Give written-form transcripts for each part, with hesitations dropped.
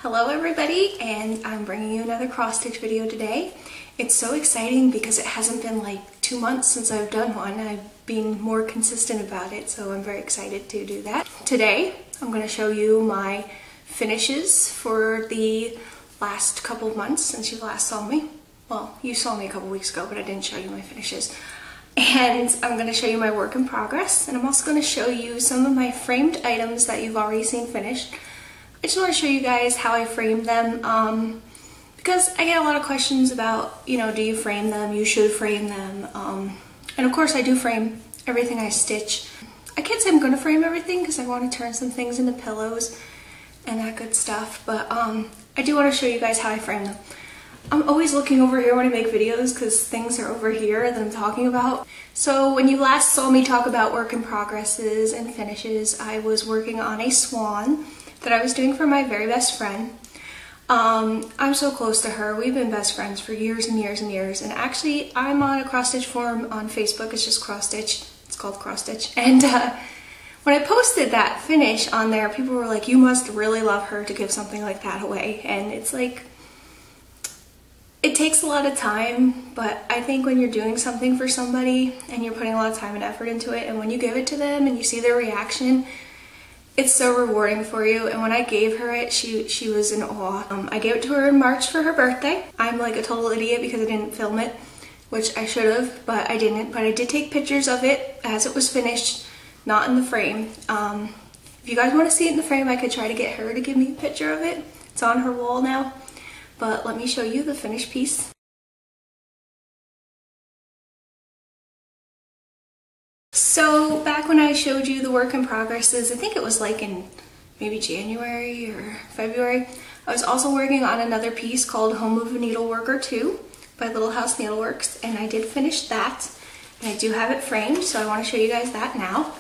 Hello everybody, and I'm bringing you another cross stitch video today. It's so exciting because it hasn't been like 2 months since I've done one. I've been more consistent about it, so I'm very excited to do that. Today I'm going to show you my finishes for the last couple of months since you last saw me. Well, you saw me a couple weeks ago, but I didn't show you my finishes. And I'm going to show you my work in progress, and I'm also going to show you some of my framed items that you've already seen finished. I just want to show you guys how I frame them because I get a lot of questions about, do you frame them? You should frame them. And of course I do frame everything I stitch. I can't say I'm going to frame everything because I want to turn some things into pillows and that good stuff, but I do want to show you guys how I frame them. I'm always looking over here when I make videos because things are over here that I'm talking about. So when you last saw me talk about work in progresses and finishes, I was working on a swan that I was doing for my very best friend. I'm so close to her. We've been best friends for years and years and years. And actually, I'm on a cross stitch forum on Facebook. It's just cross stitch. It's called cross stitch. And when I posted that finish on there, people were like, "You must really love her to give something like that away." And it's like, it takes a lot of time, but I think when you're doing something for somebody and you're putting a lot of time and effort into it, and when you give it to them and you see their reaction, it's so rewarding for you. And when I gave her it, she was in awe. I gave it to her in March for her birthday. I'm like a total idiot because I didn't film it, which I should have, but I didn't. But I did take pictures of it as it was finished, not in the frame. If you guys want to see it in the frame, I could try to get her to give me a picture of it. It's on her wall now. But let me show you the finished piece. So back when I showed you the work in progresses, I think it was like in maybe January or February, I was also working on another piece called Home of a Needleworker 2 by Little House Needleworks, and I did finish that, and I do have it framed, so I want to show you guys that now.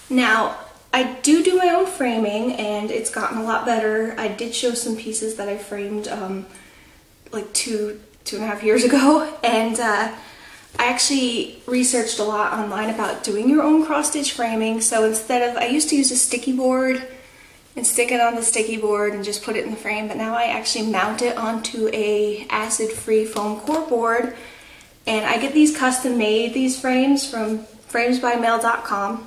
Now, I do my own framing, and it's gotten a lot better. I did show some pieces that I framed like two and a half years ago, and I actually researched a lot online about doing your own cross stitch framing. So instead of, I used to use a sticky board and stick it on the sticky board and just put it in the frame, but now I actually mount it onto a acid-free foam core board, and I get these custom made, these frames, from framesbymail.com.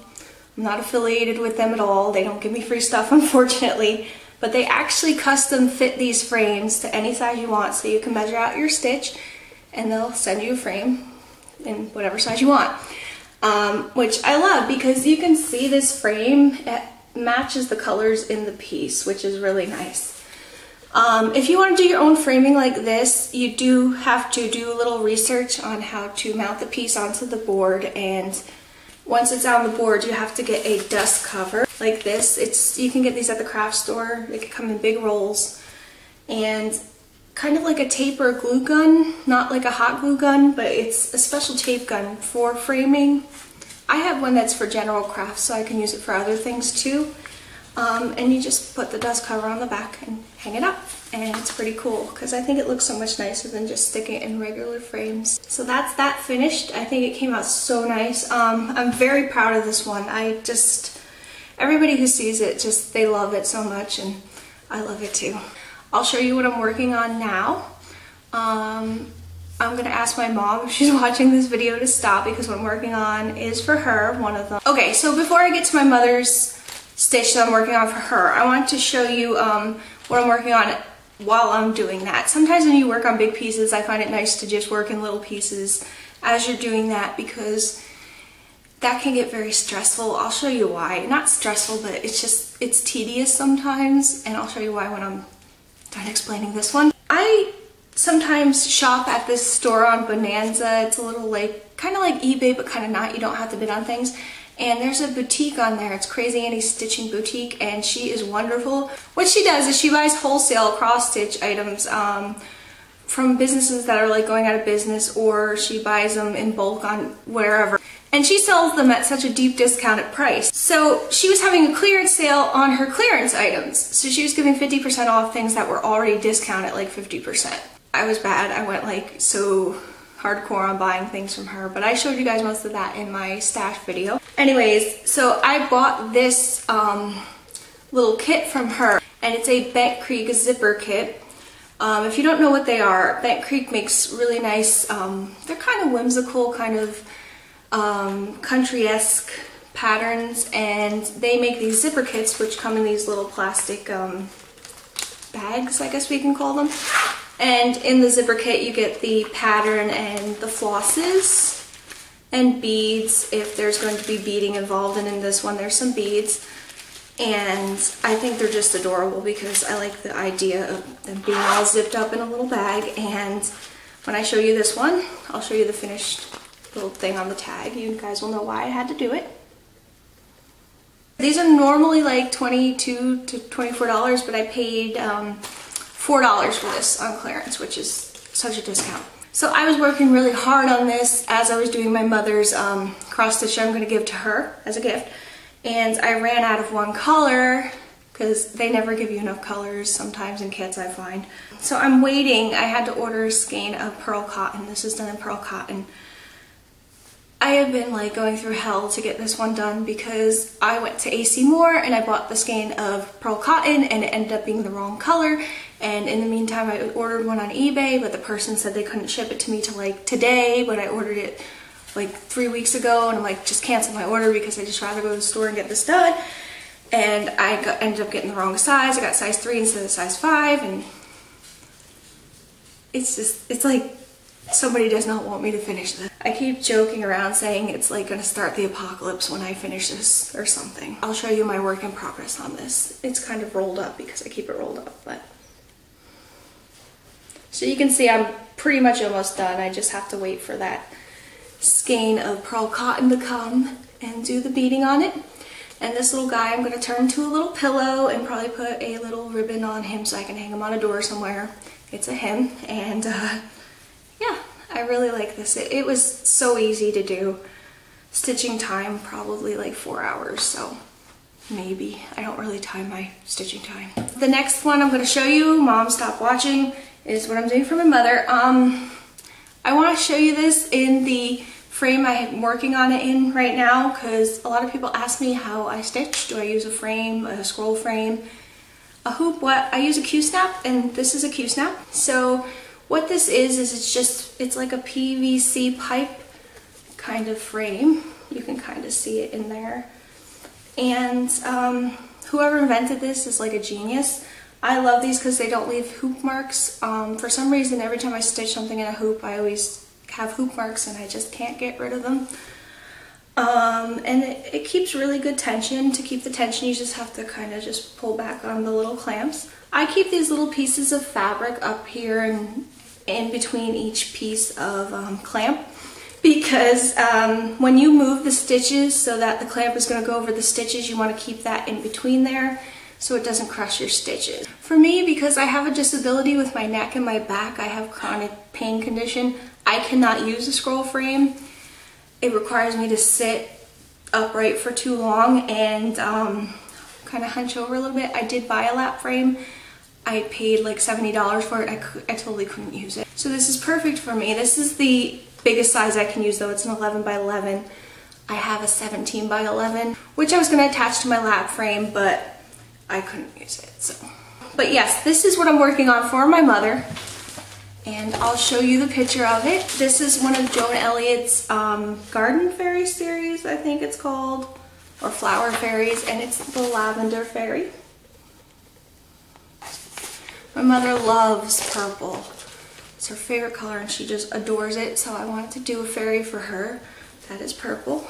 I'm not affiliated with them at all. They don't give me free stuff, unfortunately. But they actually custom fit these frames to any size you want, so you can measure out your stitch and they'll send you a frame in whatever size you want. Which I love because you can see this frame, it matches the colors in the piece, which is really nice. If you want to do your own framing like this, you do have to do a little research on how to mount the piece onto the board, and once it's on the board, you have to get a dust cover like this. You can get these at the craft store. They can come in big rolls, and kind of like a tape or a glue gun, not like a hot glue gun, but it's a special tape gun for framing. I have one that's for general crafts, so I can use it for other things too. And you just put the dust cover on the back and hang it up, and it's pretty cool because I think it looks so much nicer than just sticking it in regular frames. So that's that finished. I think it came out so nice. I'm very proud of this one. Everybody who sees it, they love it so much, and I love it too. I'll show you what I'm working on now. I'm gonna ask my mom if she's watching this video to stop because what I'm working on is for her, one of them. Okay, so before I get to my mother's stitch that I'm working on for her, I want to show you what I'm working on while I'm doing that. Sometimes when you work on big pieces, I find it nice to just work in little pieces as you're doing that because that can get very stressful. I'll show you why. Not stressful, but it's tedious sometimes, and I'll show you why when I'm done explaining this one. I sometimes shop at this store on Bonanza. It's a little kind of like eBay, but kind of not. You don't have to bid on things. And there's a boutique on there. It's Crazy Annie's Stitching Boutique, and she is wonderful. What she does is she buys wholesale cross-stitch items from businesses that are like going out of business, or she buys them in bulk on wherever. And she sells them at such a deep discounted price. So she was having a clearance sale on her clearance items. So she was giving 50% off things that were already discounted like 50%. I was bad. I went like so hardcore on buying things from her, but I showed you guys most of that in my stash video. Anyways, so I bought this little kit from her, and it's a Bent Creek zipper kit. If you don't know what they are, Bent Creek makes really nice, they're kind of whimsical, kind of country-esque patterns, and they make these zipper kits which come in these little plastic bags, I guess we can call them. And in the zipper kit you get the pattern and the flosses and beads if there's going to be beading involved, and in this one there's some beads. And I think they're just adorable because I like the idea of them being all zipped up in a little bag. And when I show you this one, I'll show you the finished little thing on the tag. You guys will know why I had to do it. These are normally like $22 to $24, but I paid $4 for this on clearance, which is such a discount. So I was working really hard on this as I was doing my mother's cross stitch I'm going to give to her as a gift. And I ran out of one color because they never give you enough colors sometimes in kits, I find. So I'm waiting. I had to order a skein of pearl cotton. This is done in pearl cotton. I have been like going through hell to get this one done because I went to AC Moore and I bought the skein of pearl cotton and it ended up being the wrong color. And in the meantime I ordered one on eBay, but the person said they couldn't ship it to me till like today, but I ordered it like 3 weeks ago, and I'm like, just cancel my order because I just rather go to the store and get this done. And I ended up getting the wrong size. I got size 3 instead of size 5, and it's like somebody does not want me to finish this. I keep joking around saying it's like gonna start the apocalypse when I finish this or something. I'll show you my work in progress on this. It's kind of rolled up because I keep it rolled up, but. So you can see I'm pretty much almost done. I just have to wait for that skein of pearl cotton to come and do the beading on it. And this little guy I'm going to turn to a little pillow and probably put a little ribbon on him so I can hang him on a door somewhere. It's a him, and yeah, I really like this. It was so easy to do. Stitching time probably like 4 hours, so maybe. I don't really time my stitching time. The next one I'm going to show you, Mom Stop Watching, is what I'm doing for my mother. I want to show you this in the frame I'm working on it in right now because a lot of people ask me how I stitch. Do I use a frame, a scroll frame, a hoop, what? I use a Q-snap, and this is a Q-snap. So what this is it's like a PVC pipe kind of frame. You can kind of see it in there. And whoever invented this is like a genius. I love these because they don't leave hoop marks. For some reason, every time I stitch something in a hoop, I always have hoop marks and I just can't get rid of them. And it keeps really good tension. To keep the tension, you just have to kind of just pull back on the little clamps. I keep these little pieces of fabric up here and in between each piece of clamp because when you move the stitches so that the clamp is going to go over the stitches, you want to keep that in between there so it doesn't crush your stitches. For me, because I have a disability with my neck and my back, I have chronic pain condition, I cannot use a scroll frame. It requires me to sit upright for too long and kind of hunch over a little bit. I did buy a lap frame. I paid like $70 for it. I totally couldn't use it. So this is perfect for me. This is the biggest size I can use though. It's an 11 by 11. I have a 17 by 11, which I was going to attach to my lap frame, but I couldn't use it, so. But yes, this is what I'm working on for my mother, and I'll show you the picture of it. This is one of Joan Elliott's Garden Fairy series, I think it's called, or Flower Fairies, and it's the Lavender Fairy. My mother loves purple. It's her favorite color, and she just adores it, so I wanted to do a fairy for her that is purple.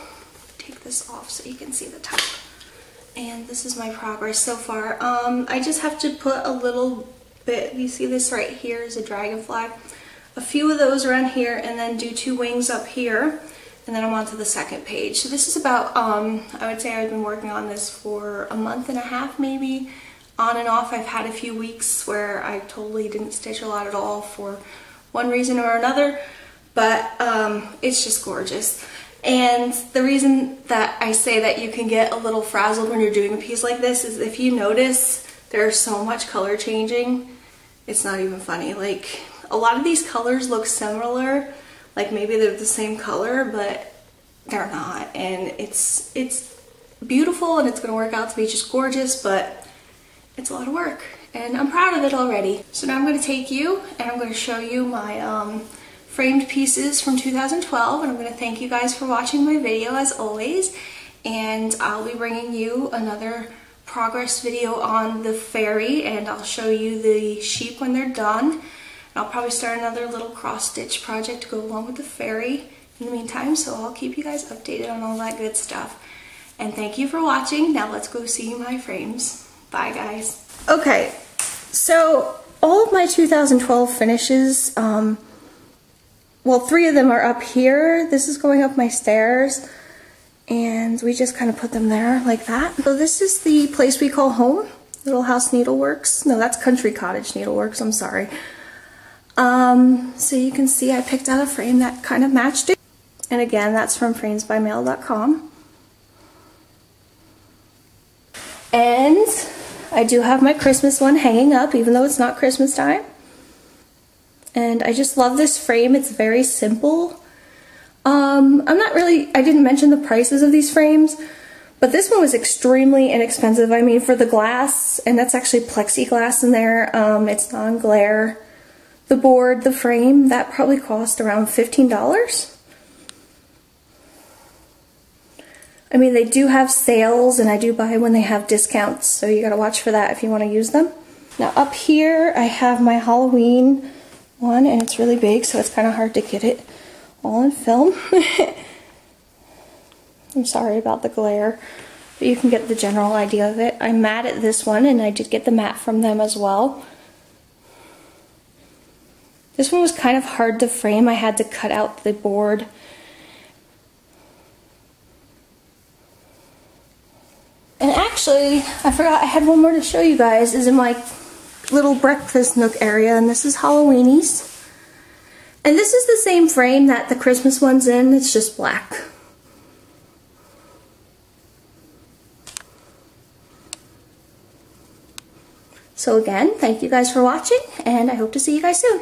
Take this off so you can see the top. And this is my progress so far. I just have to put a little bit, you see this right here is a dragonfly, a few of those around here, and then do 2 wings up here, and then I'm on to the second page. So this is about, I would say I've been working on this for a month and a half maybe, on and off. I've had a few weeks where I totally didn't stitch a lot at all for one reason or another, but it's just gorgeous. And the reason that I say that you can get a little frazzled when you're doing a piece like this is if you notice there's so much color changing, it's not even funny. Like, a lot of these colors look similar, like maybe they're the same color, but they're not. And it's beautiful and it's gonna work out to be just gorgeous, but it's a lot of work and I'm proud of it already. So now I'm gonna take you and I'm gonna show you my framed pieces from 2012, and I'm gonna thank you guys for watching my video as always, and I'll be bringing you another progress video on the fairy, and I'll show you the sheep when they're done. And I'll probably start another little cross-stitch project to go along with the fairy in the meantime, so I'll keep you guys updated on all that good stuff. And thank you for watching. Now let's go see my frames. Bye guys. Okay, so all of my 2012 finishes, well, 3 of them are up here. This is going up my stairs, and we just kind of put them there like that. So this is the place we call home, Little House Needleworks. No, that's Country Cottage Needleworks, I'm sorry. So you can see I picked out a frame that kind of matched it. And again, that's from framesbymail.com. And I do have my Christmas one hanging up, even though it's not Christmas time. And I just love this frame. It's very simple. I didn't mention the prices of these frames, but this one was extremely inexpensive. I mean, for the glass, and that's actually plexiglass in there, it's non-glare. The board, the frame, that probably cost around $15. I mean, they do have sales, and I do buy when they have discounts, so you gotta watch for that if you want to use them. Now up here, I have my Halloween one, and it's really big, so it's kind of hard to get it all in film. I'm sorry about the glare, but you can get the general idea of it. I matted this one, and I did get the mat from them as well. This one was kind of hard to frame. I had to cut out the board. And actually, I forgot I had one more to show you guys, is in my little breakfast nook area, and this is Halloweenies. And this is the same frame that the Christmas one's in, it's just black. So again, thank you guys for watching, and I hope to see you guys soon.